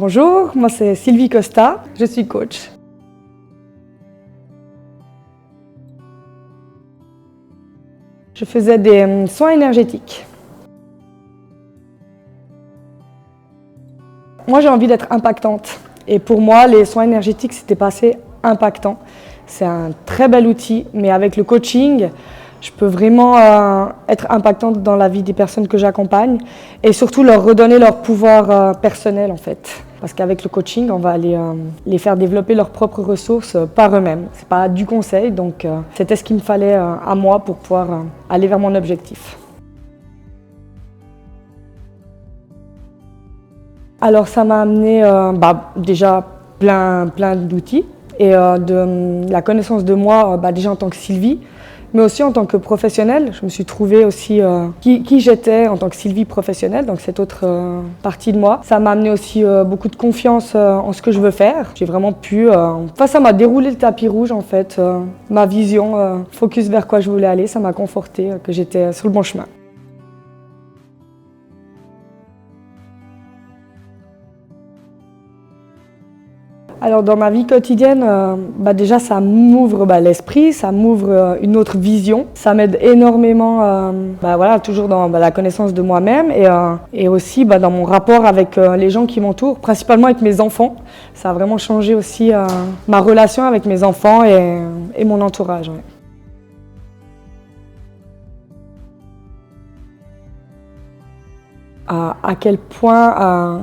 Bonjour, moi c'est Sylvie Costa, je suis coach. Je faisais des soins énergétiques. Moi j'ai envie d'être impactante et pour moi les soins énergétiques c'était pas assez impactant. C'est un très bel outil mais avec le coaching je peux vraiment être impactante dans la vie des personnes que j'accompagne et surtout leur redonner leur pouvoir personnel en fait. Parce qu'avec le coaching, on va les faire développer leurs propres ressources par eux-mêmes. Ce n'est pas du conseil, donc c'était ce qu'il me fallait à moi pour pouvoir aller vers mon objectif. Alors ça m'a amené déjà plein d'outils et de la connaissance de moi déjà en tant que Sylvie, mais aussi en tant que professionnelle. Je me suis trouvée aussi qui j'étais en tant que Sylvie professionnelle, donc cette autre partie de moi. Ça m'a amené aussi beaucoup de confiance en ce que je veux faire. J'ai vraiment pu, ça m'a déroulé le tapis rouge en fait, ma vision, focus vers quoi je voulais aller, ça m'a conforté que j'étais sur le bon chemin. Alors dans ma vie quotidienne, déjà ça m'ouvre l'esprit, ça m'ouvre une autre vision. Ça m'aide énormément toujours dans la connaissance de moi-même et aussi dans mon rapport avec les gens qui m'entourent, principalement avec mes enfants. Ça a vraiment changé aussi ma relation avec mes enfants et mon entourage. Ouais. À quel point,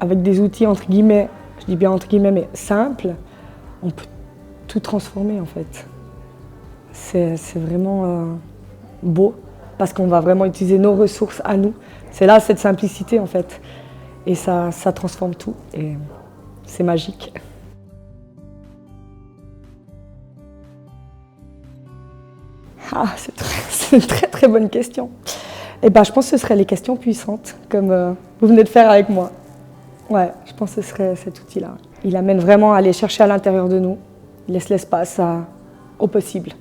avec des outils entre guillemets, je dis bien entre guillemets, mais simple, on peut tout transformer en fait. C'est vraiment beau parce qu'on va vraiment utiliser nos ressources à nous. C'est là cette simplicité en fait. Et ça transforme tout et c'est magique. C'est une très bonne question. Et je pense que ce seraient les questions puissantes comme vous venez de faire avec moi. Ouais, je pense que ce serait cet outil-là. Il amène vraiment à aller chercher à l'intérieur de nous, il laisse l'espace au possible.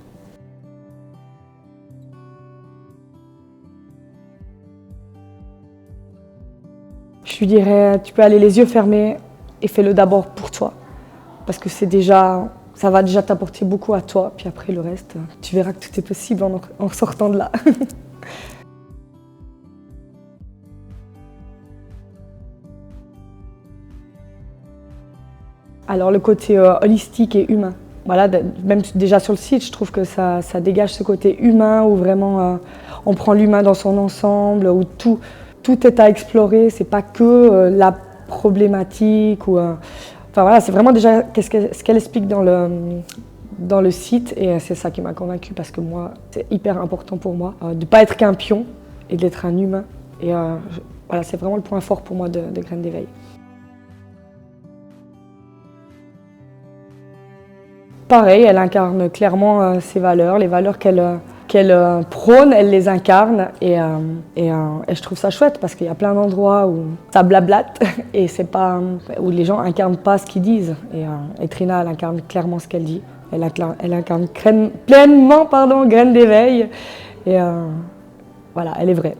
Je lui dirais, tu peux aller les yeux fermés et fais-le d'abord pour toi. Parce que ça va déjà t'apporter beaucoup à toi, puis après le reste, tu verras que tout est possible en sortant de là. Alors le côté holistique et humain. Voilà, même déjà sur le site, je trouve que ça dégage ce côté humain où vraiment on prend l'humain dans son ensemble, où tout est à explorer, c'est pas que la problématique. C'est vraiment déjà ce qu'elle explique dans le site et c'est ça qui m'a convaincue parce que moi, c'est hyper important pour moi de ne pas être qu'un pion et d'être un humain. Et c'est vraiment le point fort pour moi de Graines d'éveil. Pareil, elle incarne clairement ses valeurs, les valeurs qu'elle prône, elle les incarne et je trouve ça chouette parce qu'il y a plein d'endroits où ça blablate et où les gens incarnent pas ce qu'ils disent. Et Trina, elle incarne clairement ce qu'elle dit. Elle incarne pleinement Graines d'éveil et elle est vraie.